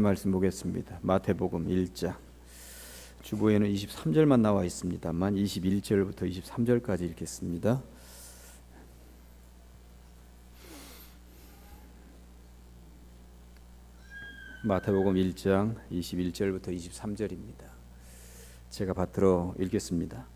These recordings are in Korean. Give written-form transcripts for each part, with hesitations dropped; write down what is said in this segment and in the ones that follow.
말씀 보겠습니다. 마태복음 1장. 주보에는 23절만 나와 있습니다만 21절부터 23절까지 읽겠습니다. 마태복음 1장 21절부터 23절입니다. 제가 받들어 읽겠습니다.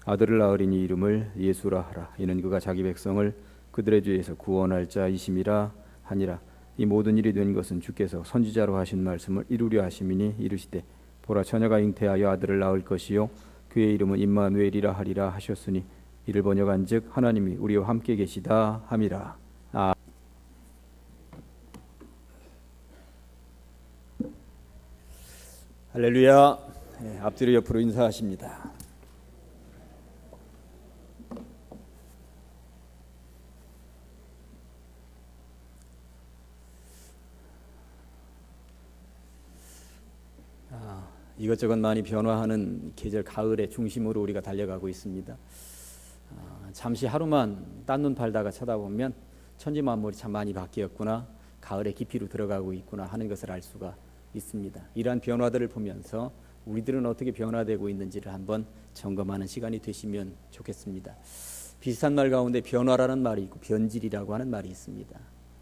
아들을 낳으리니 이름을 예수라 하라. 이는 그가 자기 백성을 그들의 죄에서 구원할 자이심이라 하니라. 이 모든 일이 된 것은 주께서 선지자로 하신 말씀을 이루려 하심이니 이르시되 보라 처녀가 잉태하여 아들을 낳을 것이요 그의 이름은 임마누엘이라 하리라 하셨으니 이를 번역한즉 하나님이 우리와 함께 계시다 함이라. 할렐루야. 앞뒤로 옆으로 인사하십니다. 이것저것 많이 변화하는 계절 가을의 중심으로 우리가 달려가고 있습니다. 잠시 하루만 딴눈 팔다가 쳐다보면 천지만물이 참 많이 바뀌었구나, 가을의 깊이로 들어가고 있구나 하는 것을 알 수가 있습니다. 이러한 변화들을 보면서 우리들은 어떻게 변화되고 있는지를 한번 점검하는 시간이 되시면 좋겠습니다. 비슷한 말 가운데 변화라는 말이 있고 변질이라고 하는 말이 있습니다.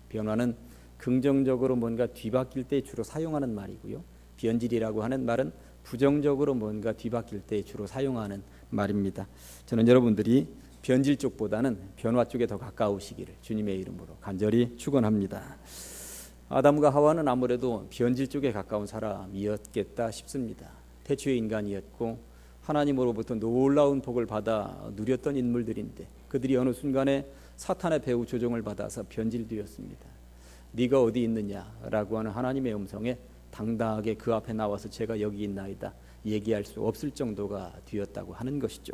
변화는 긍정적으로 뭔가 뒤바뀔 때 주로 사용하는 말이고요, 변질이라고 하는 말은 부정적으로 뭔가 뒤바뀔 때 주로 사용하는 말입니다. 저는 여러분들이 변질 쪽보다는 변화 쪽에 더 가까우시기를 주님의 이름으로 간절히 축원합니다. 아담과 하와는 아무래도 변질 쪽에 가까운 사람이었겠다 싶습니다. 태초의 인간이었고 하나님으로부터 놀라운 복을 받아 누렸던 인물들인데 그들이 어느 순간에 사탄의 배후 조종을 받아서 변질되었습니다. 네가 어디 있느냐라고 하는 하나님의 음성에 당당하게 그 앞에 나와서 제가 여기 있나이다 얘기할 수 없을 정도가 되었다고 하는 것이죠.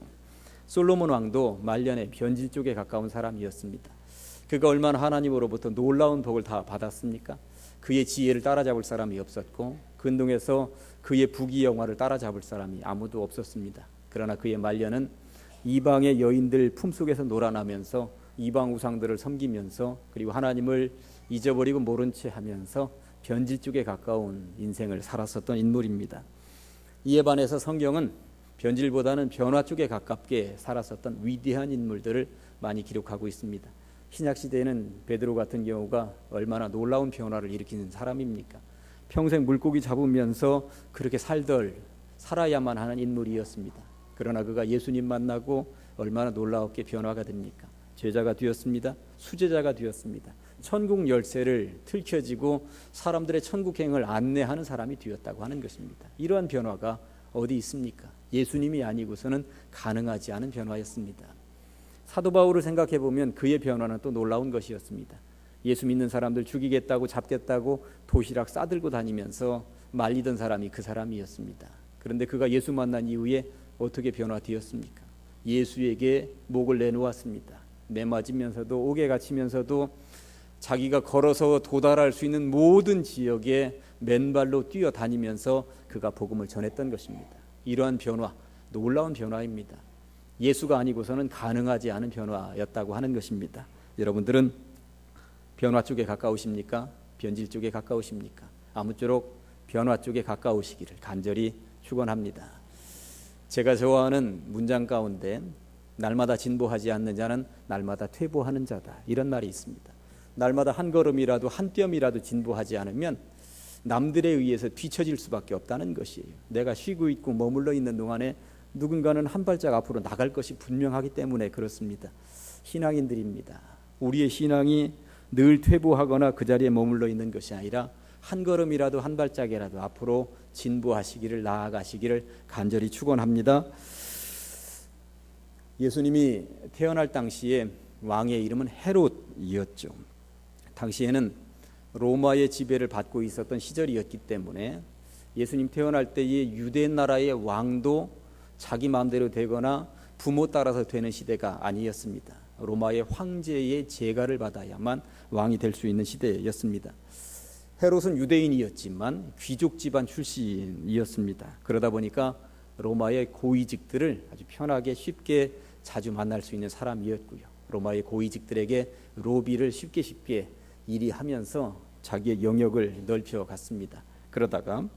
솔로몬 왕도 말년에 변질 쪽에 가까운 사람이었습니다. 그가 얼마나 하나님으로부터 놀라운 복을 다 받았습니까? 그의 지혜를 따라잡을 사람이 없었고 근동에서 그의 부귀영화를 따라잡을 사람이 아무도 없었습니다. 그러나 그의 말년은 이방의 여인들 품속에서 놀아나면서 이방 우상들을 섬기면서 그리고 하나님을 잊어버리고 모른 채 하면서 변질 쪽에 가까운 인생을 살았었던 인물입니다. 이에 반해서 성경은 변질보다는 변화 쪽에 가깝게 살았었던 위대한 인물들을 많이 기록하고 있습니다. 신약시대에는 베드로 같은 경우가 얼마나 놀라운 변화를 일으키는 사람입니까? 평생 물고기 잡으면서 그렇게 살아야만 하는 인물이었습니다. 그러나 그가 예수님 만나고 얼마나 놀라웠게 변화가 됩니까? 제자가 되었습니다. 수제자가 되었습니다. 천국 열쇠를 틀켜지고 사람들의 천국행을 안내하는 사람이 되었다고 하는 것입니다. 이러한 변화가 어디 있습니까? 예수님이 아니고서는 가능하지 않은 변화였습니다. 사도 바울을 생각해 보면 그의 변화는 또 놀라운 것이었습니다. 예수 믿는 사람들 죽이겠다고 잡겠다고 도시락 싸들고 다니면서 말리던 사람이 그 사람이었습니다. 그런데 그가 예수 만난 이후에 어떻게 변화되었습니까? 예수에게 목을 내놓았습니다. 매맞으면서도 옥에 갇히면서도 자기가 걸어서 도달할 수 있는 모든 지역에 맨발로 뛰어다니면서 그가 복음을 전했던 것입니다. 이러한 변화, 놀라운 변화입니다. 예수가 아니고서는 가능하지 않은 변화였다고 하는 것입니다. 여러분들은 변화 쪽에 가까우십니까? 변질 쪽에 가까우십니까? 아무쪼록 변화 쪽에 가까우시기를 간절히 축원합니다. 제가 좋아하는 문장 가운데 날마다 진보하지 않는 자는 날마다 퇴보하는 자다, 이런 말이 있습니다. 날마다 한 걸음이라도 한 뼘이라도 진보하지 않으면 남들에 의해서 뒤처질 수밖에 없다는 것이에요. 내가 쉬고 있고 머물러 있는 동안에 누군가는 한 발짝 앞으로 나갈 것이 분명하기 때문에 그렇습니다. 신앙인들입니다. 우리의 신앙이 늘 퇴보하거나 그 자리에 머물러 있는 것이 아니라 한 걸음이라도 한 발짝이라도 앞으로 진보하시기를, 나아가시기를 간절히 축원합니다. 예수님이 태어날 당시에 왕의 이름은 헤롯이었죠. 당시에는 로마의 지배를 받고 있었던 시절이었기 때문에 예수님 태어날 때의 유대 나라의 왕도 자기 마음대로 되거나 부모 따라서 되는 시대가 아니었습니다. 로마의 황제의 제가를 받아야만 왕이 될 수 있는 시대였습니다. 헤롯은 유대인이었지만 귀족 집안 출신이었습니다. 그러다 보니까 로마의 고위직들을 아주 편하게 쉽게 자주 만날 수 있는 사람이었고요. 로마의 고위직들에게 로비를 쉽게 일이하면서 자기의 영역을 넓혀갔습니다. 그러다가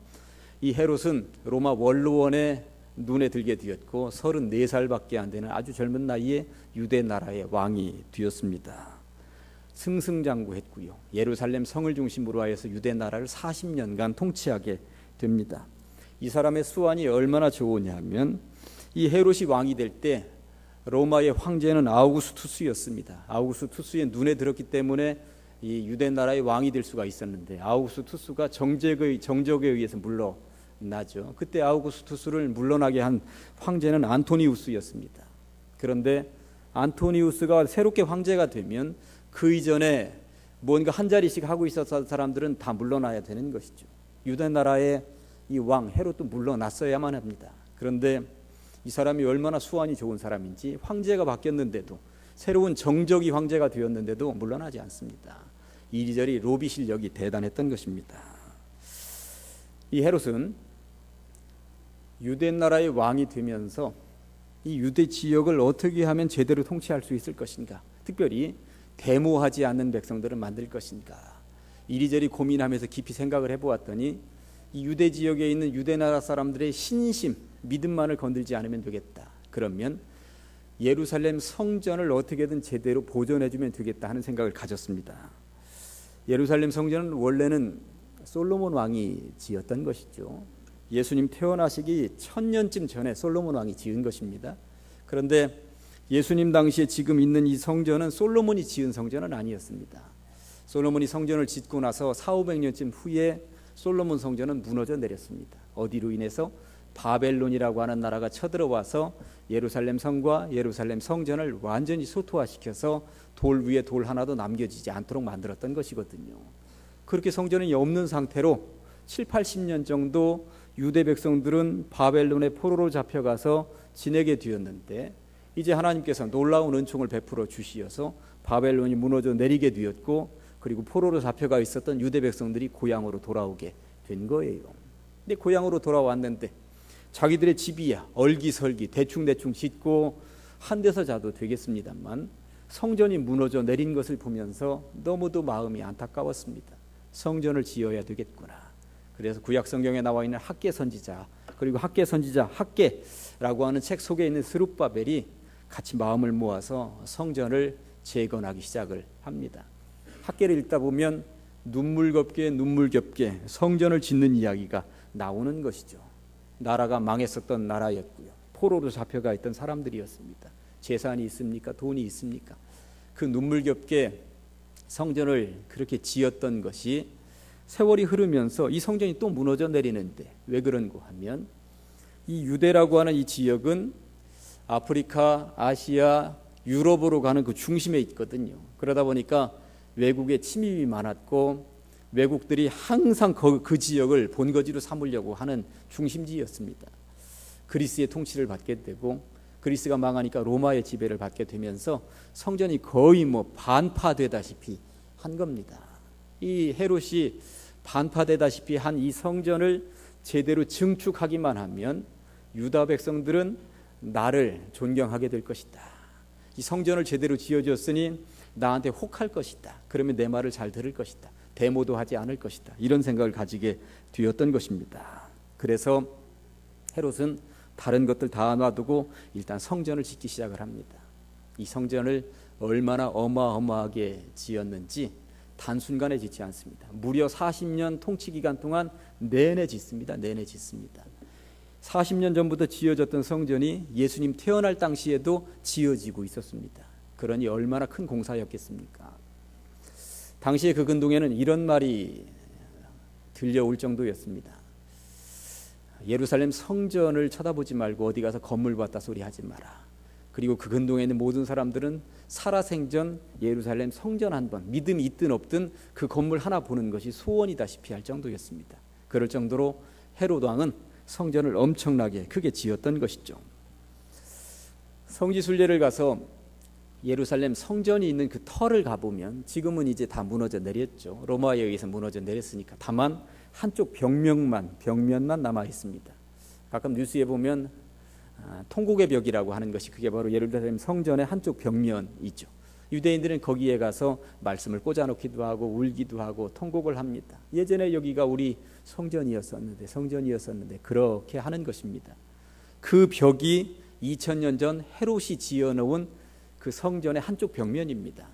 이 헤롯은 로마 원로원의 눈에 들게 되었고 34살밖에 안 되는 아주 젊은 나이에 유대 나라의 왕이 되었습니다. 승승장구했고요. 예루살렘 성을 중심으로 하여서 유대 나라를 40년간 통치하게 됩니다. 이 사람의 수완이 얼마나 좋으냐면 이 헤롯이 왕이 될 때 로마의 황제는 아우구스투스였습니다. 아우구스투스의 눈에 들었기 때문에 이 유대 나라의 왕이 될 수가 있었는데 아우구스투스가 정적에 의해서 물러나죠. 그때 아우구스투스를 물러나게 한 황제는 안토니우스였습니다. 그런데 안토니우스가 새롭게 황제가 되면 그 이전에 뭔가 한 자리씩 하고 있었던 사람들은 다 물러나야 되는 것이죠. 유대 나라의 이 왕 헤롯도 물러났어야만 합니다. 그런데 이 사람이 얼마나 수완이 좋은 사람인지 황제가 바뀌었는데도 새로운 정적이 황제가 되었는데도 물러나지 않습니다. 이리저리 로비 실력이 대단했던 것입니다. 이 헤롯은 유대 나라의 왕이 되면서 이 유대 지역을 어떻게 하면 제대로 통치할 수 있을 것인가, 특별히 데모하지 않는 백성들을 만들 것인가, 이리저리 고민하면서 깊이 생각을 해보았더니 이 유대 지역에 있는 유대 나라 사람들의 신심, 믿음만을 건들지 않으면 되겠다. 그러면 예루살렘 성전을 어떻게든 제대로 보존해주면 되겠다 하는 생각을 가졌습니다. 예루살렘 성전은 원래는 솔로몬 왕이 지었던 것이죠. 예수님 태어나시기 1000년쯤 전에 솔로몬 왕이 지은 것입니다. 그런데 예수님 당시에 지금 있는 이 성전은 솔로몬이 지은 성전은 아니었습니다. 솔로몬이 성전을 짓고 나서 400~500년쯤 후에 솔로몬 성전은 무너져 내렸습니다. 어디로 인해서? 바벨론이라고 하는 나라가 쳐들어와서 예루살렘 성과 예루살렘 성전을 완전히 소토화시켜서 돌 위에 돌 하나도 남겨지지 않도록 만들었던 것이거든요. 그렇게 성전이 없는 상태로 7~80년 정도 유대 백성들은 바벨론의 포로로 잡혀가서 지내게 되었는데 이제 하나님께서 놀라운 은총을 베풀어 주시어서 바벨론이 무너져 내리게 되었고 그리고 포로로 잡혀가 있었던 유대 백성들이 고향으로 돌아오게 된 거예요. 근데 고향으로 돌아왔는데 자기들의 집이야 얼기설기 대충대충 짓고 한 데서 자도 되겠습니다만 성전이 무너져 내린 것을 보면서 너무도 마음이 안타까웠습니다. 성전을 지어야 되겠구나. 그래서 구약 성경에 나와 있는 학개 선지자 그리고 학개 선지자 학개라고 하는 책 속에 있는 스룹바벨이 같이 마음을 모아서 성전을 재건하기 시작을 합니다. 학개를 읽다 보면 눈물겹게 성전을 짓는 이야기가 나오는 것이죠. 나라가 망했었던 나라였고요. 포로로 잡혀가 있던 사람들이었습니다. 재산이 있습니까? 돈이 있습니까? 그 눈물겹게 성전을 그렇게 지었던 것이 세월이 흐르면서 이 성전이 또 무너져 내리는데 왜 그런고 하면 이 유대라고 하는 이 지역은 아프리카, 아시아, 유럽으로 가는 그 중심에 있거든요. 그러다 보니까 외국의 침입이 많았고 외국들이 항상 그 지역을 본거지로 삼으려고 하는 중심지였습니다. 그리스의 통치를 받게 되고 그리스가 망하니까 로마의 지배를 받게 되면서 성전이 거의 반파되다시피 한 겁니다. 이 헤롯이 반파되다시피 한 이 성전을 제대로 증축하기만 하면 유다 백성들은 나를 존경하게 될 것이다. 이 성전을 제대로 지어줬으니 나한테 혹할 것이다. 그러면 내 말을 잘 들을 것이다. 데모도 하지 않을 것이다. 이런 생각을 가지게 되었던 것입니다. 그래서 헤롯은 다른 것들 다 놔두고 일단 성전을 짓기 시작을 합니다. 이 성전을 얼마나 어마어마하게 지었는지 단순간에 짓지 않습니다. 무려 40년 통치 기간 동안 내내 짓습니다. 40년 전부터 지어졌던 성전이 예수님 태어날 당시에도 지어지고 있었습니다. 그러니 얼마나 큰 공사였겠습니까? 당시에 그 근동에는 이런 말이 들려올 정도였습니다. 예루살렘 성전을 쳐다보지 말고 어디 가서 건물 봤다 소리 하지 마라. 그리고 그 근동에 있는 모든 사람들은 살아생전 예루살렘 성전 한 번, 믿음이 있든 없든 그 건물 하나 보는 것이 소원이다시피 할 정도였습니다. 그럴 정도로 헤롯 왕은 성전을 엄청나게 크게 지었던 것이죠. 성지순례를 가서 예루살렘 성전이 있는 그 터를 가보면 지금은 이제 다 무너져 내렸죠. 로마에 의해서 무너져 내렸으니까. 다만 한쪽 벽면만 남아 있습니다. 가끔 뉴스에 보면 통곡의 벽이라고 하는 것이 그게 바로 예루살렘 성전의 한쪽 벽면이죠. 유대인들은 거기에 가서 말씀을 꽂아놓기도 하고 울기도 하고 통곡을 합니다. 예전에 여기가 우리 성전이었었는데 그렇게 하는 것입니다. 그 벽이 2000년 전 헤롯이 지어놓은 그 성전의 한쪽 벽면입니다.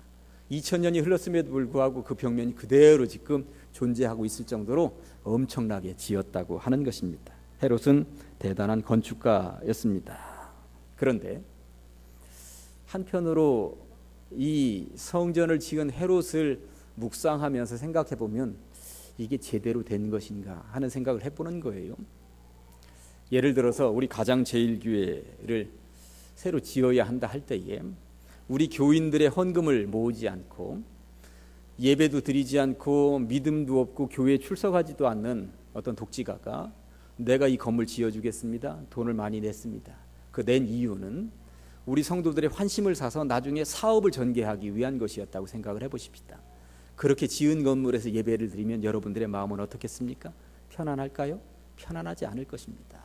2000년이 흘렀음에도 불구하고 그 벽면이 그대로 지금 존재하고 있을 정도로 엄청나게 지었다고 하는 것입니다. 헤롯은 대단한 건축가였습니다. 그런데 한편으로 이 성전을 지은 헤롯을 묵상하면서 생각해 보면 이게 제대로 된 것인가 하는 생각을 해보는 거예요. 예를 들어서 우리 가장제일교회를 새로 지어야 한다 할 때에 우리 교인들의 헌금을 모으지 않고 예배도 드리지 않고 믿음도 없고 교회에 출석하지도 않는 어떤 독지가가 내가 이 건물 지어주겠습니다. 돈을 많이 냈습니다. 그 낸 이유는 우리 성도들의 환심을 사서 나중에 사업을 전개하기 위한 것이었다고 생각을 해보십시다. 그렇게 지은 건물에서 예배를 드리면 여러분들의 마음은 어떻겠습니까? 편안할까요? 편안하지 않을 것입니다.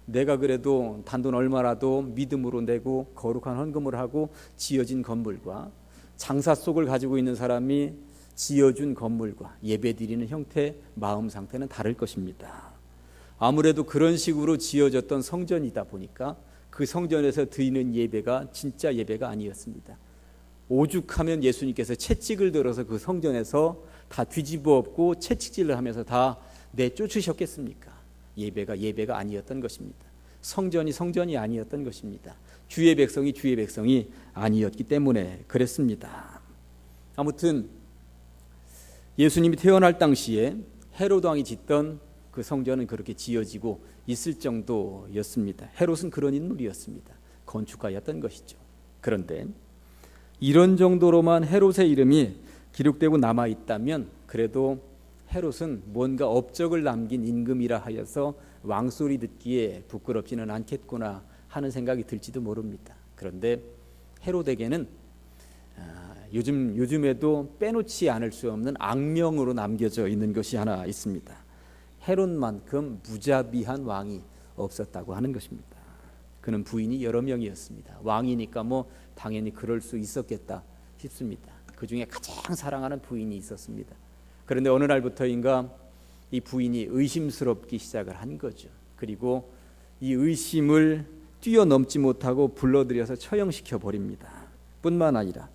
내가 그래도 단돈 얼마라도 믿음으로 내고 거룩한 헌금을 하고 지어진 건물과 장사 속을 가지고 있는 사람이 지어준 건물과 예배드리는 형태, 마음 상태는 다를 것입니다. 아무래도 그런 식으로 지어졌던 성전이다 보니까 그 성전에서 드리는 예배가 진짜 예배가 아니었습니다. 오죽하면 예수님께서 채찍을 들어서 그 성전에서 다 뒤집어 엎고 채찍질을 하면서 다 내쫓으셨겠습니까? 예배가 아니었던 것입니다. 성전이 아니었던 것입니다. 주의 백성이 아니었기 때문에 그랬습니다. 아무튼 예수님이 태어날 당시에 헤롯 왕이 짓던 그 성전은 그렇게 지어지고 있을 정도였습니다. 헤롯은 그런 인물이었습니다. 건축가였던 것이죠. 그런데 이런 정도로만 헤롯의 이름이 기록되고 남아있다면 그래도 헤롯은 뭔가 업적을 남긴 임금이라 하여서 왕소리 듣기에 부끄럽지는 않겠구나 하는 생각이 들지도 모릅니다. 그런데 헤롯에게는 요즘에도 빼놓지 않을 수 없는 악명으로 남겨져 있는 것이 하나 있습니다. 헤롯만큼 무자비한 왕이 없었다고 하는 것입니다. 그는 부인이 여러 명이었습니다. 왕이니까 당연히 그럴 수 있었겠다 싶습니다. 그 중에 가장 사랑하는 부인이 있었습니다. 그런데 어느 날부터인가 이 부인이 의심스럽기 시작을 한 거죠. 그리고 이 의심을 뛰어넘지 못하고 불러들여서 처형시켜 버립니다. 뿐만 아니라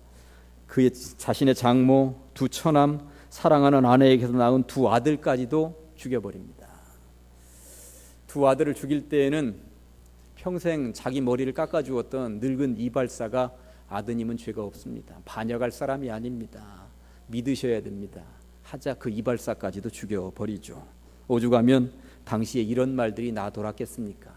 그의 자신의 장모, 두 처남, 사랑하는 아내에게서 낳은 두 아들까지도 죽여버립니다. 두 아들을 죽일 때에는 평생 자기 머리를 깎아주었던 늙은 이발사가 아드님은 죄가 없습니다. 반역할 사람이 아닙니다. 믿으셔야 됩니다. 하자 그 이발사까지도 죽여버리죠. 오죽하면 당시에 이런 말들이 나돌았겠습니까?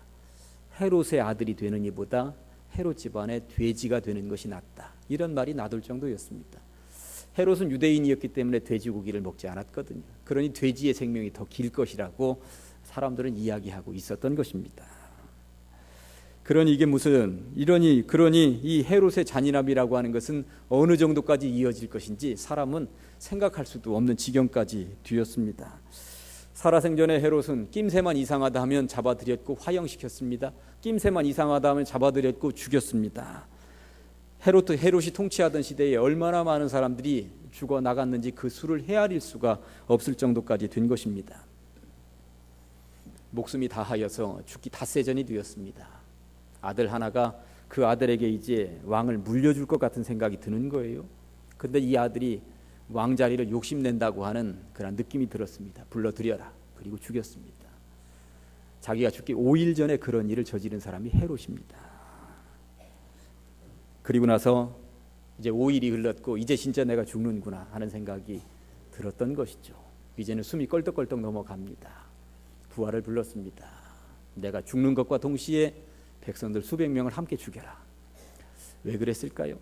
헤롯의 아들이 되는 이보다 헤롯 집안의 돼지가 되는 것이 낫다. 이런 말이 나돌 정도였습니다. 헤롯은 유대인이었기 때문에 돼지고기를 먹지 않았거든요. 그러니 돼지의 생명이 더 길 것이라고 사람들은 이야기하고 있었던 것입니다. 그러니 이 헤롯의 잔인함이라고 하는 것은 어느 정도까지 이어질 것인지 사람은 생각할 수도 없는 지경까지 뒤였습니다. 살아생전에 헤롯은 낌새만 이상하다 하면 잡아들였고 화형시켰습니다. 낌새만 이상하다 하면 잡아들였고 죽였습니다. 헤롯이 통치하던 시대에 얼마나 많은 사람들이 죽어나갔는지 그 수를 헤아릴 수가 없을 정도까지 된 것입니다. 목숨이 다하여서 죽기 닷새전이 되었습니다. 아들 하나가 그 아들에게 이제 왕을 물려줄 것 같은 생각이 드는 거예요. 근데 이 아들이 왕자리를 욕심낸다고 하는 그런 느낌이 들었습니다. 불러들여라. 그리고 죽였습니다. 자기가 죽기 5일 전에 그런 일을 저지른 사람이 헤롯입니다. 그리고 나서 이제 5일이 흘렀고 이제 진짜 내가 죽는구나 하는 생각이 들었던 것이죠. 이제는 숨이 껄떡껄떡 넘어갑니다. 부하를 불렀습니다. 내가 죽는 것과 동시에 백성들 수백 명을 함께 죽여라. 왜 그랬을까요?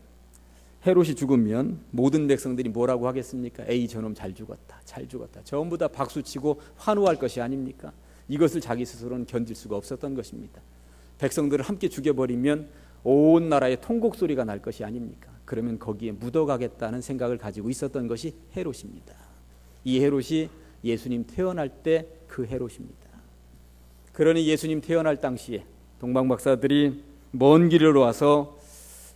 헤롯이 죽으면 모든 백성들이 뭐라고 하겠습니까? 에이 저놈 잘 죽었다. 전부 다 박수치고 환호할 것이 아닙니까? 이것을 자기 스스로는 견딜 수가 없었던 것입니다. 백성들을 함께 죽여버리면 온 나라에 통곡 소리가 날 것이 아닙니까? 그러면 거기에 묻어가겠다는 생각을 가지고 있었던 것이 헤롯입니다. 이 헤롯이 예수님 태어날 때 그 헤롯입니다. 그러니 예수님 태어날 당시에 동방 박사들이 먼 길을 와서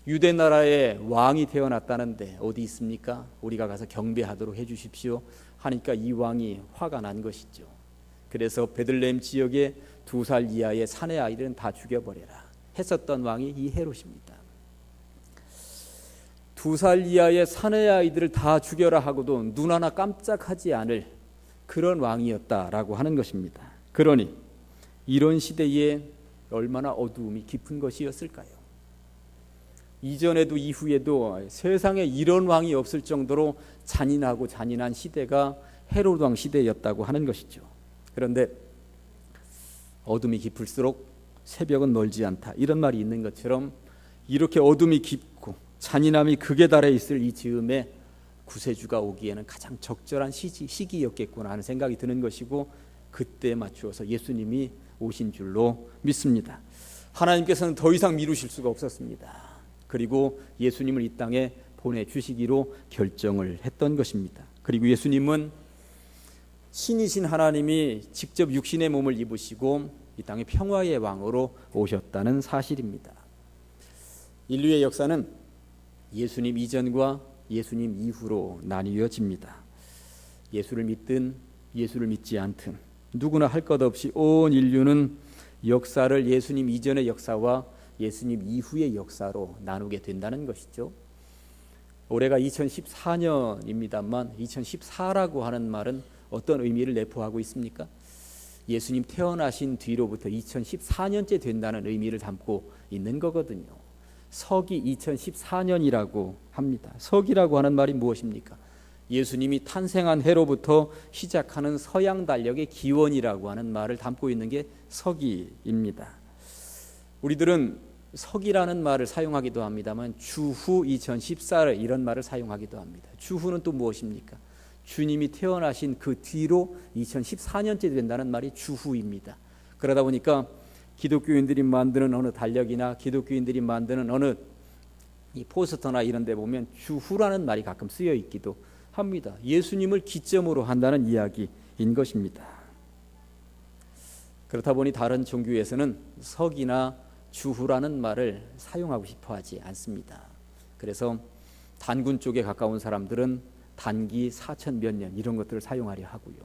유대 나라에 왕이 태어났다는데 어디 있습니까? 우리가 가서 경배하도록 해주십시오 하니까 이 왕이 화가 난 것이죠. 그래서 베들레헴 지역의 2살 이하의 사내 아이들은 다 죽여버려라 했었던 왕이 이 헤롯입니다. 2살 이하의 사내 아이들을 다 죽여라 하고도 눈 하나 깜짝하지 않을 그런 왕이었다라고 하는 것입니다. 그러니 이런 시대에 얼마나 어두움이 깊은 것이었을까요? 이전에도 이후에도 세상에 이런 왕이 없을 정도로 잔인하고 잔인한 시대가 헤롯 왕 시대였다고 하는 것이죠. 그런데 어둠이 깊을수록 새벽은 멀지 않다 이런 말이 있는 것처럼 이렇게 어둠이 깊고 잔인함이 극에 달해 있을 이 즈음에 구세주가 오기에는 가장 적절한 시기였겠구나 하는 생각이 드는 것이고 그때에 맞추어서 예수님이 오신 줄로 믿습니다. 하나님께서는 더 이상 미루실 수가 없었습니다. 그리고 예수님을 이 땅에 보내주시기로 결정을 했던 것입니다. 그리고 예수님은 신이신 하나님이 직접 육신의 몸을 입으시고 이 땅에 평화의 왕으로 오셨다는 사실입니다. 인류의 역사는 예수님 이전과 예수님 이후로 나뉘어집니다. 예수를 믿든 예수를 믿지 않든 누구나 할 것 없이 온 인류는 역사를 예수님 이전의 역사와 예수님 이후의 역사로 나누게 된다는 것이죠. 올해가 2014년입니다만 2014라고 하는 말은 어떤 의미를 내포하고 있습니까? 예수님 태어나신 뒤로부터 2014년째 된다는 의미를 담고 있는 거거든요. 서기 2014년이라고 합니다. 서기라고 하는 말이 무엇입니까? 예수님이 탄생한 해로부터 시작하는 서양 달력의 기원이라고 하는 말을 담고 있는 게 서기입니다. 우리들은 서기라는 말을 사용하기도 합니다만 주후 2014 이런 말을 사용하기도 합니다. 주후는 또 무엇입니까? 주님이 태어나신 그 뒤로 2014년째 된다는 말이 주후입니다. 그러다 보니까 기독교인들이 만드는 어느 달력이나 기독교인들이 만드는 어느 이 포스터나 이런 데 보면 주후라는 말이 가끔 쓰여 있기도 합니다. 예수님을 기점으로 한다는 이야기인 것입니다. 그렇다 보니 다른 종교에서는 서기나 주후라는 말을 사용하고 싶어 하지 않습니다. 그래서 단군 쪽에 가까운 사람들은 단기 4천 몇 년 이런 것들을 사용하려 하고요.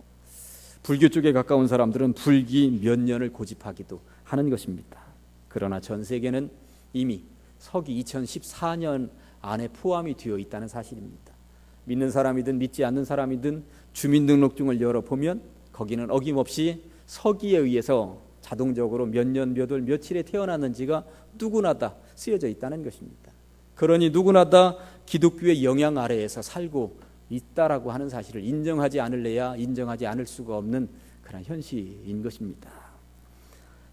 불교 쪽에 가까운 사람들은 불기 몇 년을 고집하기도 하는 것입니다. 그러나 전 세계는 이미 서기 2014년 안에 포함이 되어 있다는 사실입니다. 믿는 사람이든 믿지 않는 사람이든 주민등록증을 열어보면 거기는 어김없이 서기에 의해서 자동적으로 몇 년, 몇 월, 며칠에 태어났는지가 누구나 다 쓰여져 있다는 것입니다. 그러니 누구나 다 기독교의 영향 아래에서 살고 있다라고 하는 사실을 인정하지 않을래야 인정하지 않을 수가 없는 그런 현실인 것입니다.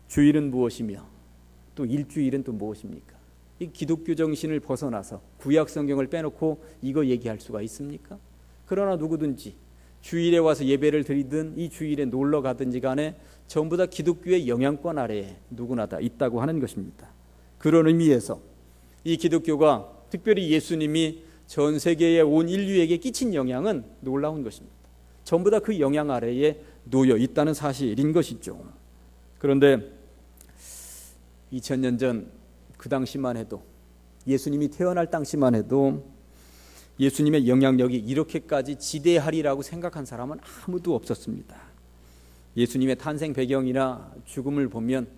주일은 무엇이며 또 일주일은 또 무엇입니까? 이 기독교 정신을 벗어나서 구약 성경을 빼놓고 이거 얘기할 수가 있습니까? 그러나 누구든지 주일에 와서 예배를 드리든 이 주일에 놀러 가든지 간에 전부 다 기독교의 영향권 아래에 누구나 다 있다고 하는 것입니다. 그런 의미에서 이 기독교가 특별히 예수님이 전 세계의 온 인류에게 끼친 영향은 놀라운 것입니다. 전부 다 그 영향 아래에 놓여 있다는 사실인 것이죠. 그런데 2000년 전 그 당시만 해도 예수님이 태어날 당시만 해도 예수님의 영향력이 이렇게까지 지대하리라고 생각한 사람은 아무도 없었습니다. 예수님의 탄생 배경이나 죽음을 보면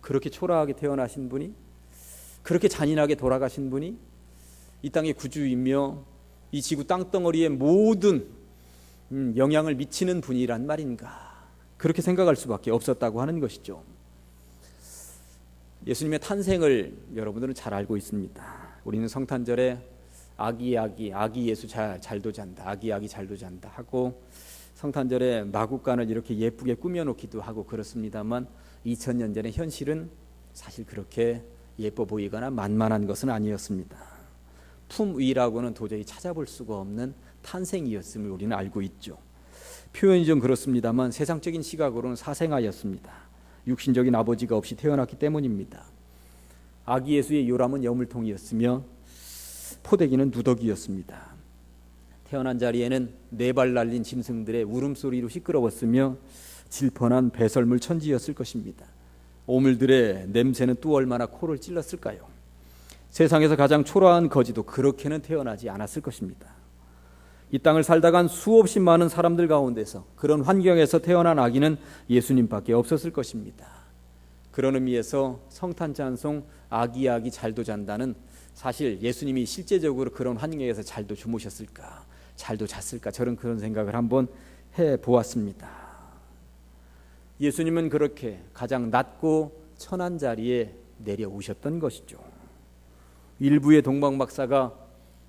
그렇게 초라하게 태어나신 분이, 그렇게 잔인하게 돌아가신 분이 이 땅의 구주이며 이 지구 땅덩어리에 모든 영향을 미치는 분이란 말인가, 그렇게 생각할 수밖에 없었다고 하는 것이죠. 예수님의 탄생을 여러분들은 잘 알고 있습니다. 우리는 성탄절에 아기 예수 잘도 잔다, 아기 잘도 잔다 하고 성탄절에 마구간을 이렇게 예쁘게 꾸며놓기도 하고 그렇습니다만 2000년 전의 현실은 사실 그렇게 예뻐 보이거나 만만한 것은 아니었습니다. 품위라고는 도저히 찾아볼 수가 없는 탄생이었음을 우리는 알고 있죠. 표현이 좀 그렇습니다만 세상적인 시각으로는 사생아였습니다. 육신적인 아버지가 없이 태어났기 때문입니다. 아기 예수의 요람은 여물통이었으며 포대기는 누더기였습니다. 태어난 자리에는 네 발 날린 짐승들의 울음소리로 시끄러웠으며 질펀한 배설물 천지였을 것입니다. 오물들의 냄새는 또 얼마나 코를 찔렀을까요? 세상에서 가장 초라한 거지도 그렇게는 태어나지 않았을 것입니다. 이 땅을 살다간 수없이 많은 사람들 가운데서 그런 환경에서 태어난 아기는 예수님밖에 없었을 것입니다. 그런 의미에서 성탄 찬송 아기 아기 잘도 잔다는, 사실 예수님이 실제적으로 그런 환경에서 잘도 주무셨을까, 잘도 잤을까, 저는 그런 생각을 한번 해보았습니다. 예수님은 그렇게 가장 낮고 천한 자리에 내려오셨던 것이죠. 일부의 동방 박사가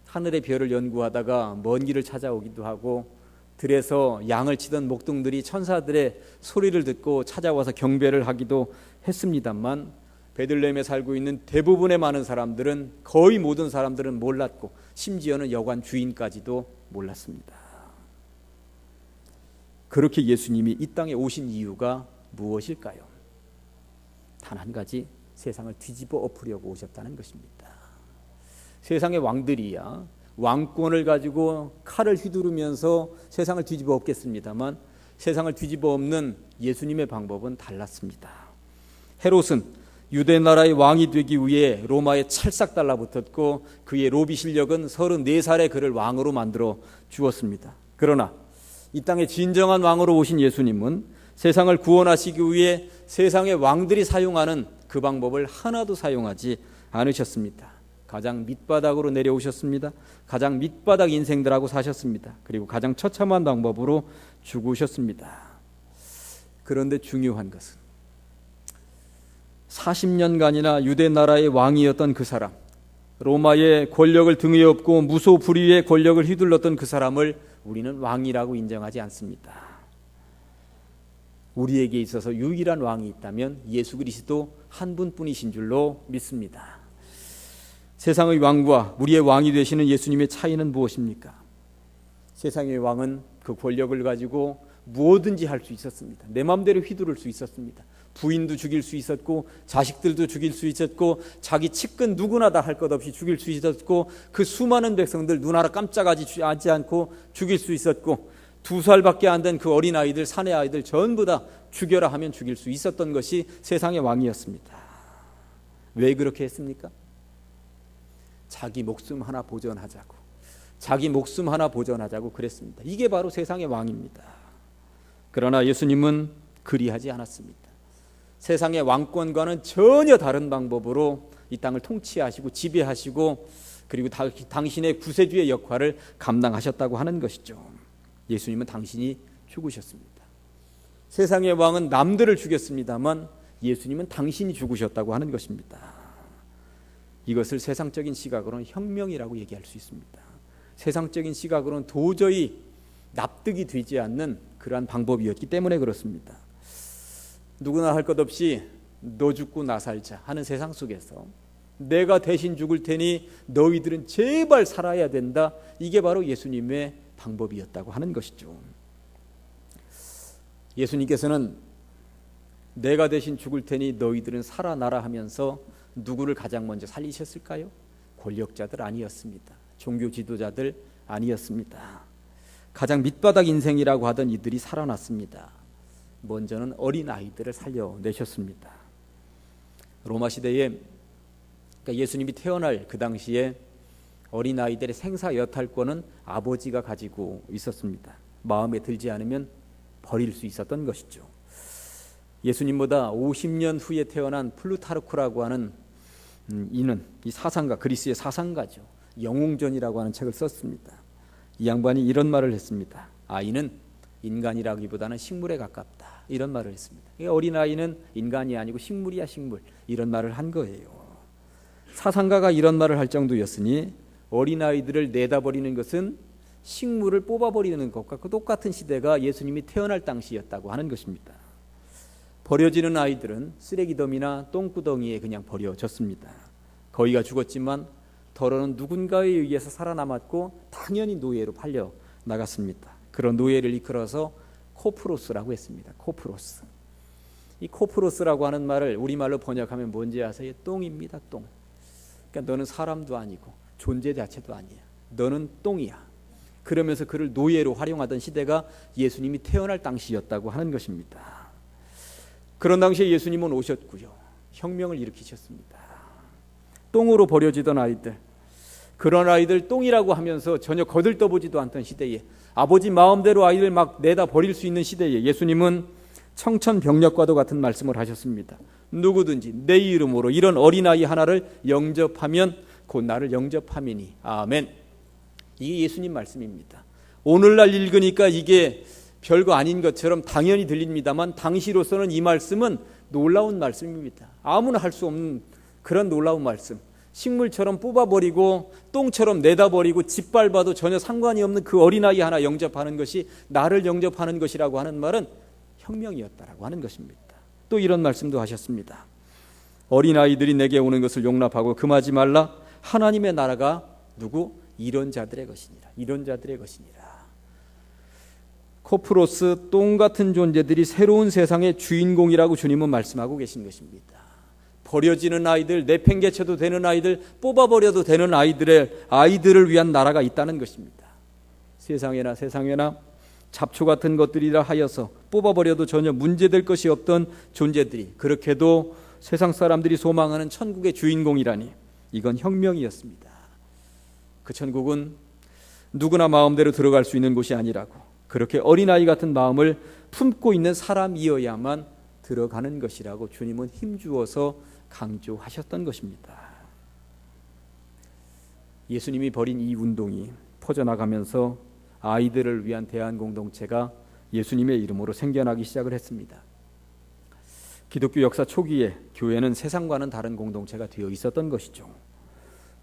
하늘의 별을 연구하다가 먼 길을 찾아오기도 하고, 들에서 양을 치던 목동들이 천사들의 소리를 듣고 찾아와서 경배를 하기도 했습니다만, 베들레헴에 살고 있는 대부분의 많은 사람들은, 거의 모든 사람들은 몰랐고, 심지어는 여관 주인까지도 몰랐습니다. 그렇게 예수님이 이 땅에 오신 이유가 무엇일까요? 단 한 가지, 세상을 뒤집어 엎으려고 오셨다는 것입니다. 세상의 왕들이야 왕권을 가지고 칼을 휘두르면서 세상을 뒤집어 엎겠습니다만, 세상을 뒤집어 엎는 예수님의 방법은 달랐습니다. 헤롯은 유대 나라의 왕이 되기 위해 로마에 찰싹 달라붙었고, 그의 로비 실력은 34살에 그를 왕으로 만들어 주었습니다. 그러나 이 땅에 진정한 왕으로 오신 예수님은 세상을 구원하시기 위해 세상의 왕들이 사용하는 그 방법을 하나도 사용하지 않으셨습니다. 가장 밑바닥으로 내려오셨습니다. 가장 밑바닥 인생들하고 사셨습니다. 그리고 가장 처참한 방법으로 죽으셨습니다. 그런데 중요한 것은 40년간이나 유대 나라의 왕이었던 그 사람, 로마의 권력을 등에 업고 무소불위의 권력을 휘둘렀던 그 사람을 우리는 왕이라고 인정하지 않습니다. 우리에게 있어서 유일한 왕이 있다면 예수 그리스도 한 분뿐이신 줄로 믿습니다. 세상의 왕과 우리의 왕이 되시는 예수님의 차이는 무엇입니까? 세상의 왕은 그 권력을 가지고 무엇든지 할 수 있었습니다. 내 마음대로 휘두를 수 있었습니다. 부인도 죽일 수 있었고, 자식들도 죽일 수 있었고, 자기 측근 누구나 다 할 것 없이 죽일 수 있었고, 그 수많은 백성들 눈 하나 깜짝하지 않고 죽일 수 있었고, 2살밖에 안 된 그 어린아이들, 사내아이들 전부 다 죽여라 하면 죽일 수 있었던 것이 세상의 왕이었습니다. 왜 그렇게 했습니까? 자기 목숨 하나 보전하자고, 자기 목숨 하나 보전하자고 그랬습니다. 이게 바로 세상의 왕입니다. 그러나 예수님은 그리하지 않았습니다. 세상의 왕권과는 전혀 다른 방법으로 이 땅을 통치하시고 지배하시고, 그리고 당신의 구세주의 역할을 감당하셨다고 하는 것이죠. 예수님은 당신이 죽으셨습니다. 세상의 왕은 남들을 죽였습니다만 예수님은 당신이 죽으셨다고 하는 것입니다. 이것을 세상적인 시각으로는 혁명이라고 얘기할 수 있습니다. 세상적인 시각으로는 도저히 납득이 되지 않는 그러한 방법이었기 때문에 그렇습니다. 누구나 할 것 없이 너 죽고 나 살자 하는 세상 속에서 내가 대신 죽을 테니 너희들은 제발 살아야 된다, 이게 바로 예수님의 방법이었다고 하는 것이죠. 예수님께서는 내가 대신 죽을 테니 너희들은 살아나라 하면서 누구를 가장 먼저 살리셨을까요? 권력자들 아니었습니다. 종교 지도자들 아니었습니다. 가장 밑바닥 인생이라고 하던 이들이 살아났습니다. 먼저는 어린아이들을 살려내셨습니다. 로마 시대에, 그러니까 예수님이 태어날 그 당시에 어린아이들의 생사 여탈권은 아버지가 가지고 있었습니다. 마음에 들지 않으면 버릴 수 있었던 것이죠. 예수님보다 50년 후에 태어난 플루타르크라고 하는 이는 이 사상가, 그리스의 사상가죠. 영웅전이라고 하는 책을 썼습니다. 이 양반이 이런 말을 했습니다. 아이는 인간이라기보다는 식물에 가깝다, 이런 말을 했습니다. 어린아이는 인간이 아니고 식물이야, 식물, 이런 말을 한 거예요. 사상가가 이런 말을 할 정도였으니 어린아이들을 내다버리는 것은 식물을 뽑아버리는 것과 똑같은 시대가 예수님이 태어날 당시였다고 하는 것입니다. 버려지는 아이들은 쓰레기더미나 똥구덩이에 그냥 버려졌습니다. 거의가 죽었지만 더러는 누군가에 의해서 살아남았고 당연히 노예로 팔려 나갔습니다. 그런 노예를 이끌어서 코프로스라고 했습니다. 코프로스. 이 코프로스라고 하는 말을 우리말로 번역하면 뭔지 아세요? 똥입니다. 똥. 그러니까 너는 사람도 아니고 존재 자체도 아니야. 너는 똥이야. 그러면서 그를 노예로 활용하던 시대가 예수님이 태어날 당시였다고 하는 것입니다. 그런 당시에 예수님은 오셨고요. 혁명을 일으키셨습니다. 똥으로 버려지던 아이들, 그런 아이들 똥이라고 하면서 전혀 거들떠보지도 않던 시대에, 아버지 마음대로 아이를 막 내다 버릴 수 있는 시대에 예수님은 청천벽력과도 같은 말씀을 하셨습니다. 누구든지 내 이름으로 이런 어린아이 하나를 영접하면 곧 나를 영접함이니. 아멘. 이게 예수님 말씀입니다. 오늘날 읽으니까 이게 별거 아닌 것처럼 당연히 들립니다만 당시로서는 이 말씀은 놀라운 말씀입니다. 아무나 할 수 없는 그런 놀라운 말씀. 식물처럼 뽑아버리고 똥처럼 내다버리고 짓밟아도 전혀 상관이 없는 그 어린아이 하나 영접하는 것이 나를 영접하는 것이라고 하는 말은 혁명이었다라고 하는 것입니다. 또 이런 말씀도 하셨습니다. 어린아이들이 내게 오는 것을 용납하고 금하지 말라. 하나님의 나라가 누구? 이런 자들의 것이니라. 이런 자들의 것이니라. 코프로스, 똥 같은 존재들이 새로운 세상의 주인공이라고 주님은 말씀하고 계신 것입니다. 버려지는 아이들, 내팽개쳐도 되는 아이들, 뽑아버려도 되는 아이들을 위한 나라가 있다는 것입니다. 세상에나 잡초 같은 것들이라 하여서 뽑아버려도 전혀 문제될 것이 없던 존재들이 그렇게도 세상 사람들이 소망하는 천국의 주인공이라니, 이건 혁명이었습니다. 그 천국은 누구나 마음대로 들어갈 수 있는 곳이 아니라고, 그렇게 어린아이 같은 마음을 품고 있는 사람이어야만 들어가는 것이라고 주님은 힘주어서 강조하셨던 것입니다. 예수님이 벌인 이 운동이 퍼져나가면서 아이들을 위한 대한공동체가 예수님의 이름으로 생겨나기 시작을 했습니다. 기독교 역사 초기에 교회는 세상과는 다른 공동체가 되어 있었던 것이죠.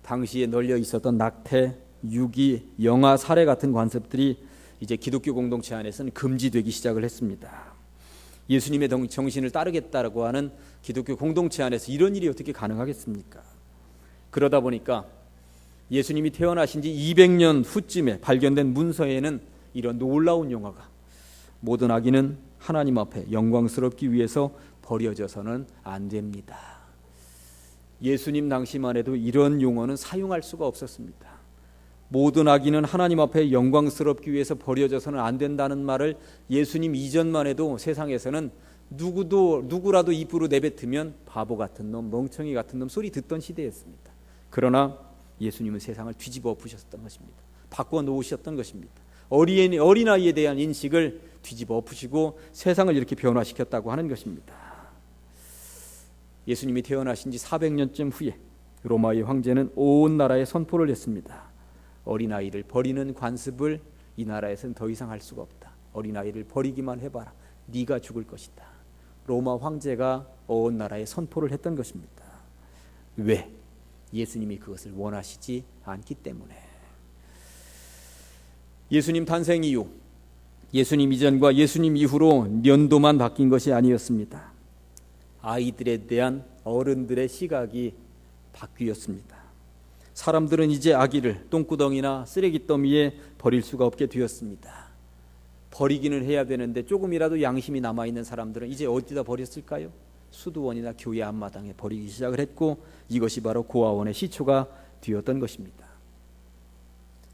당시에 널려 있었던 낙태, 유기, 영아, 살해 같은 관습들이 이제 기독교 공동체 안에서는 금지되기 시작을 했습니다. 예수님의 정신을 따르겠다라고 하는 기독교 공동체 안에서 이런 일이 어떻게 가능하겠습니까? 그러다 보니까 예수님이 태어나신 지 200년 후쯤에 발견된 문서에는 이런 놀라운 용어가, 모든 아기는 하나님 앞에 영광스럽기 위해서 버려져서는 안 됩니다. 예수님 당시만 해도 이런 용어는 사용할 수가 없었습니다. 모든 아기는 하나님 앞에 영광스럽기 위해서 버려져서는 안 된다는 말을 예수님 이전만 해도 세상에서는 누구라도 입으로 내뱉으면 바보 같은 놈, 멍청이 같은 놈 소리 듣던 시대였습니다. 그러나 예수님은 세상을 뒤집어 엎으셨던 것입니다. 바꿔 놓으셨던 것입니다. 어린아이에 대한 인식을 뒤집어 엎으시고 세상을 이렇게 변화시켰다고 하는 것입니다. 예수님이 태어나신 지 400년쯤 후에 로마의 황제는 온 나라에 선포를 했습니다. 어린아이를 버리는 관습을 이 나라에서는 더 이상 할 수가 없다. 어린아이를 버리기만 해봐라. 네가 죽을 것이다. 로마 황제가 온 나라에 선포를 했던 것입니다. 왜? 예수님이 그것을 원하시지 않기 때문에. 예수님 탄생 이후, 예수님 이전과 예수님 이후로 년도만 바뀐 것이 아니었습니다. 아이들에 대한 어른들의 시각이 바뀌었습니다. 사람들은 이제 아기를 똥구덩이나 쓰레기 더미에 버릴 수가 없게 되었습니다. 버리기는 해야 되는데 조금이라도 양심이 남아있는 사람들은 이제 어디다 버렸을까요? 수도원이나 교회 앞마당에 버리기 시작을 했고, 이것이 바로 고아원의 시초가 되었던 것입니다.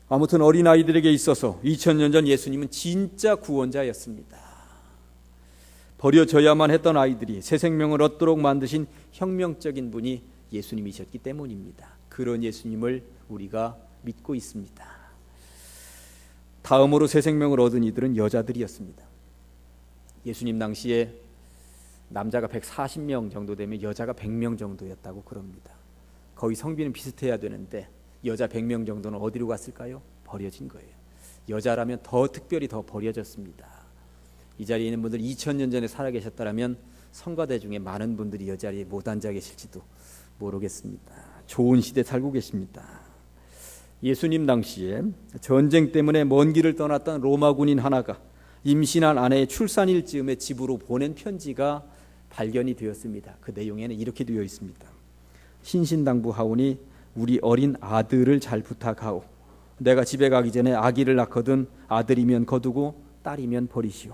아무튼 어린아이들에게 있어서 2000년 전 예수님은 진짜 구원자였습니다. 버려져야만 했던 아이들이 새 생명을 얻도록 만드신 혁명적인 분이 예수님이셨기 때문입니다. 그런 예수님을 우리가 믿고 있습니다. 다음으로 새 생명을 얻은 이들은 여자들이었습니다. 예수님 당시에 남자가 140명 정도 되면 여자가 100명 정도였다고 그럽니다. 거의 성비는 비슷해야 되는데 여자 100명 정도는 어디로 갔을까요? 버려진 거예요. 여자라면 더 특별히 더 버려졌습니다. 이 자리에 있는 분들 2000년 전에 살아계셨다면 성가대 중에 많은 분들이 이 자리에 못 앉아 계실지도 모르겠습니다. 좋은 시대 살고 계십니다. 예수님 당시에 전쟁 때문에 먼 길을 떠났던 로마 군인 하나가 임신한 아내의 출산일 즈음에 집으로 보낸 편지가 발견이 되었습니다. 그 내용에는 이렇게 되어 있습니다. 신신당부하오니 우리 어린 아들을 잘 부탁하오. 내가 집에 가기 전에 아기를 낳거든 아들이면 거두고 딸이면 버리시오.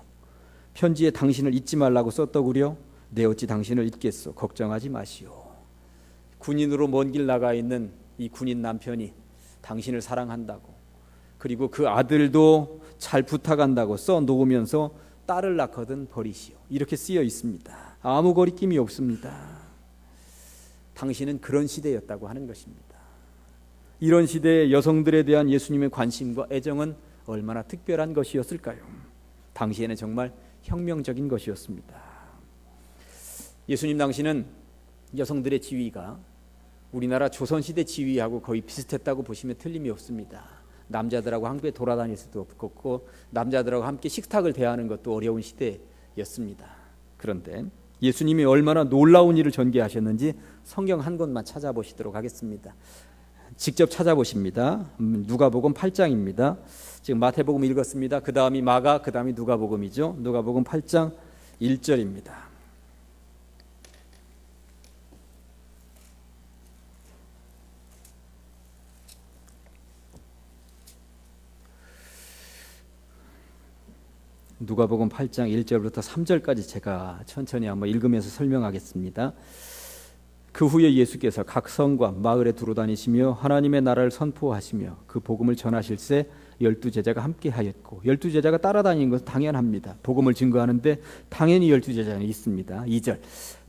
편지에 당신을 잊지 말라고 썼더구려. 내 어찌 당신을 잊겠소. 걱정하지 마시오. 군인으로 먼 길 나가 있는 이 군인 남편이 당신을 사랑한다고, 그리고 그 아들도 잘 부탁한다고 써 놓으면서 딸을 낳거든 버리시오. 이렇게 쓰여 있습니다. 아무 거리낌이 없습니다. 당시는 그런 시대였다고 하는 것입니다. 이런 시대의 여성들에 대한 예수님의 관심과 애정은 얼마나 특별한 것이었을까요? 당시에는 정말 혁명적인 것이었습니다. 예수님 당시는 여성들의 지위가 우리나라 조선시대 지위하고 거의 비슷했다고 보시면 틀림이 없습니다. 남자들하고 함께 돌아다닐 수도 없고 남자들하고 함께 식탁을 대하는 것도 어려운 시대였습니다. 그런데 예수님이 얼마나 놀라운 일을 전개하셨는지 성경 한 권만 찾아보시도록 하겠습니다. 직접 찾아보십니다. 누가복음 8장입니다. 지금 마태복음 읽었습니다. 그 다음이 마가, 그 다음이 누가복음이죠. 누가복음 8장 1절입니다. 누가복음 8장 1절부터 3절까지 제가 천천히 한번 읽으면서 설명하겠습니다. 그 후에 예수께서 각 성과 마을에 두루다니시며 하나님의 나라를 선포하시며 그 복음을 전하실새 12제자가 함께 하였고 12제자가 따라다니는 것은 당연합니다. 복음을 증거하는데 당연히 12제자는 있습니다. 2절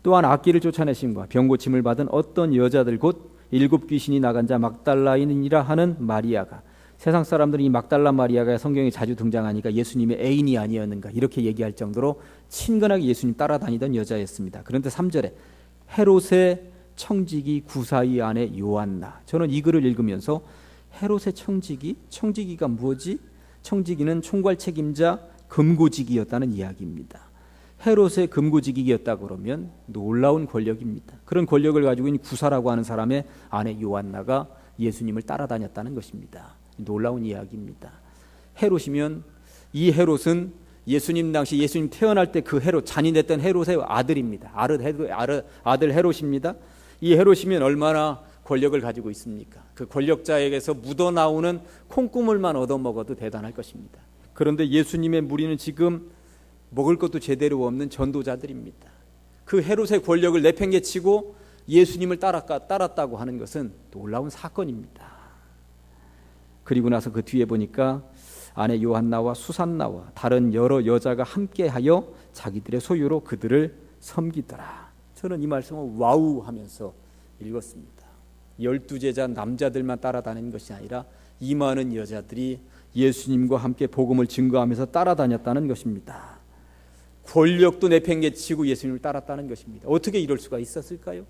또한 악기를 쫓아내심과 병고침을 받은 어떤 여자들 곧 7 귀신이 나간 자 막달라인이라 하는 마리아가, 세상 사람들은 이 막달라 마리아가 성경에 자주 등장하니까 예수님의 애인이 아니었는가 이렇게 얘기할 정도로 친근하게 예수님 따라다니던 여자였습니다. 그런데 3절에 헤롯의 청지기 구사이 아내 요한나, 저는 이 글을 읽으면서 헤롯의 청지기가 뭐지? 청지기는 총괄 책임자 금고직이었다는 이야기입니다. 헤롯의 금고직이었다 그러면 놀라운 권력입니다. 그런 권력을 가지고 있는 구사라고 하는 사람의 아내 요한나가 예수님을 따라다녔다는 것입니다. 놀라운 이야기입니다. 헤롯이면 이 헤롯은 예수님 당시 예수님 태어날 때 그 헤롯, 잔인했던 헤롯의 아들입니다. 아들 헤롯입니다. 이 헤롯이면 얼마나 권력을 가지고 있습니까? 그 권력자에게서 묻어나오는 콩고물만 얻어먹어도 대단할 것입니다. 그런데 예수님의 무리는 지금 먹을 것도 제대로 없는 전도자들입니다. 그 헤롯의 권력을 내팽개치고 예수님을 따랐다고 하는 것은 놀라운 사건입니다. 그리고 나서 그 뒤에 보니까 아내 요한나와 수산나와 다른 여러 여자가 함께하여 자기들의 소유로 그들을 섬기더라. 저는 이 말씀을 와우 하면서 읽었습니다. 12제자 남자들만 따라다니는 것이 아니라 이 많은 여자들이 예수님과 함께 복음을 증거하면서 따라다녔다는 것입니다. 권력도 내팽개치고 예수님을 따랐다는 것입니다. 어떻게 이럴 수가 있었을까요?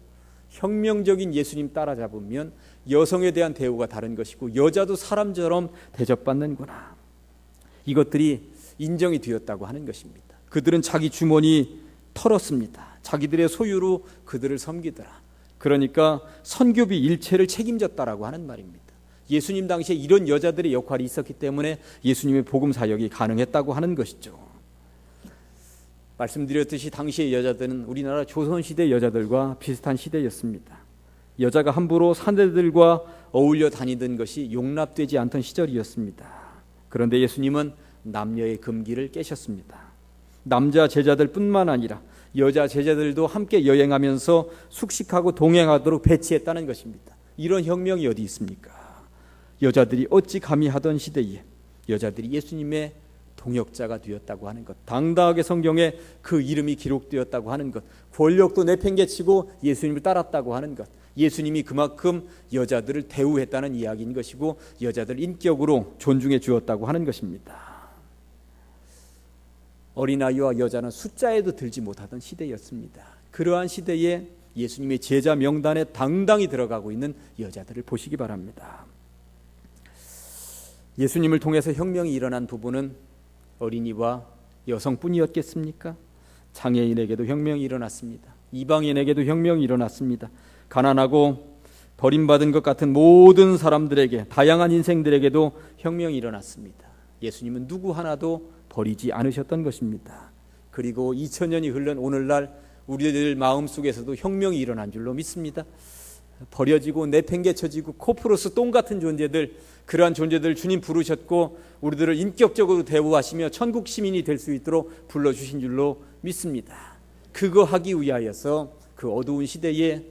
혁명적인 예수님 따라잡으면 여성에 대한 대우가 다른 것이고 여자도 사람처럼 대접받는구나. 이것들이 인정이 되었다고 하는 것입니다. 그들은 자기 주머니 털었습니다. 자기들의 소유로 그들을 섬기더라. 그러니까 선교비 일체를 책임졌다라고 하는 말입니다. 예수님 당시에 이런 여자들의 역할이 있었기 때문에 예수님의 복음 사역이 가능했다고 하는 것이죠. 말씀드렸듯이 당시의 여자들은 우리나라 조선시대 여자들과 비슷한 시대였습니다. 여자가 함부로 사내들과 어울려 다니던 것이 용납되지 않던 시절이었습니다. 그런데 예수님은 남녀의 금기를 깨셨습니다. 남자 제자들 뿐만 아니라 여자 제자들도 함께 여행하면서 숙식하고 동행하도록 배치했다는 것입니다. 이런 혁명이 어디 있습니까? 여자들이 어찌 감히 하던 시대에 여자들이 예수님의 동역자가 되었다고 하는 것, 당당하게 성경에 그 이름이 기록되었다고 하는 것, 권력도 내팽개치고 예수님을 따랐다고 하는 것, 예수님이 그만큼 여자들을 대우했다는 이야기인 것이고 여자들 인격으로 존중해 주었다고 하는 것입니다. 어린아이와 여자는 숫자에도 들지 못하던 시대였습니다. 그러한 시대에 예수님의 제자 명단에 당당히 들어가고 있는 여자들을 보시기 바랍니다. 예수님을 통해서 혁명이 일어난 부분은 어린이와 여성뿐이었겠습니까? 장애인에게도 혁명이 일어났습니다. 이방인에게도 혁명이 일어났습니다. 가난하고 버림받은 것 같은 모든 사람들에게, 다양한 인생들에게도 혁명이 일어났습니다. 예수님은 누구 하나도 버리지 않으셨던 것입니다. 그리고 2000년이 흘른 오늘날 우리들 마음속에서도 혁명이 일어난 줄로 믿습니다. 버려지고 내팽개쳐지고 코프로스 똥 같은 존재들, 그러한 존재들 주님 부르셨고 우리들을 인격적으로 대우하시며 천국 시민이 될 수 있도록 불러주신 줄로 믿습니다. 그거 하기 위하여서 그 어두운 시대에,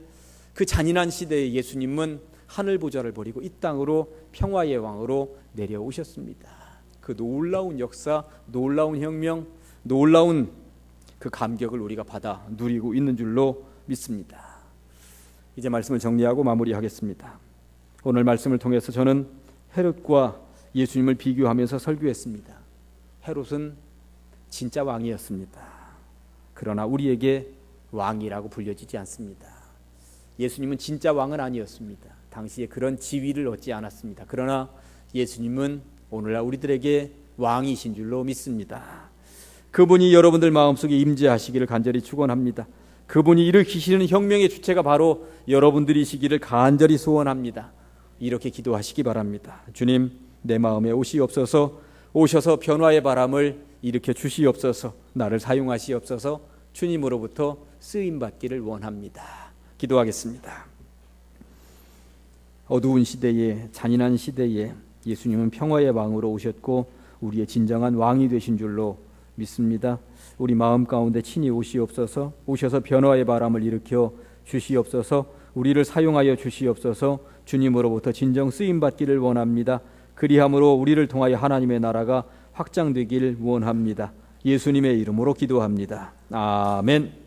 그 잔인한 시대에 예수님은 하늘 보좌를 버리고 이 땅으로 평화의 왕으로 내려오셨습니다. 그 놀라운 역사, 놀라운 혁명, 놀라운 그 감격을 우리가 받아 누리고 있는 줄로 믿습니다. 이제 말씀을 정리하고 마무리하겠습니다. 오늘 말씀을 통해서 저는 헤롯과 예수님을 비교하면서 설교했습니다. 헤롯은 진짜 왕이었습니다. 그러나 우리에게 왕이라고 불려지지 않습니다. 예수님은 진짜 왕은 아니었습니다. 당시에 그런 지위를 얻지 않았습니다. 그러나 예수님은 오늘날 우리들에게 왕이신 줄로 믿습니다. 그분이 여러분들 마음속에 임재하시기를 간절히 축원합니다. 그분이 일으키시는 혁명의 주체가 바로 여러분들이시기를 간절히 소원합니다. 이렇게 기도하시기 바랍니다. 주님, 내 마음에 오시옵소서. 오셔서 변화의 바람을 일으켜 주시옵소서. 나를 사용하시옵소서. 주님으로부터 쓰임받기를 원합니다. 기도하겠습니다. 어두운 시대에, 잔인한 시대에 예수님은 평화의 왕으로 오셨고 우리의 진정한 왕이 되신 줄로 믿습니다. 우리 마음 가운데 친히 오시옵소서. 오셔서 변화의 바람을 일으켜 주시옵소서. 우리를 사용하여 주시옵소서. 주님으로부터 진정 쓰임받기를 원합니다. 그리함으로 우리를 통하여 하나님의 나라가 확장되길 원합니다. 예수님의 이름으로 기도합니다. 아멘.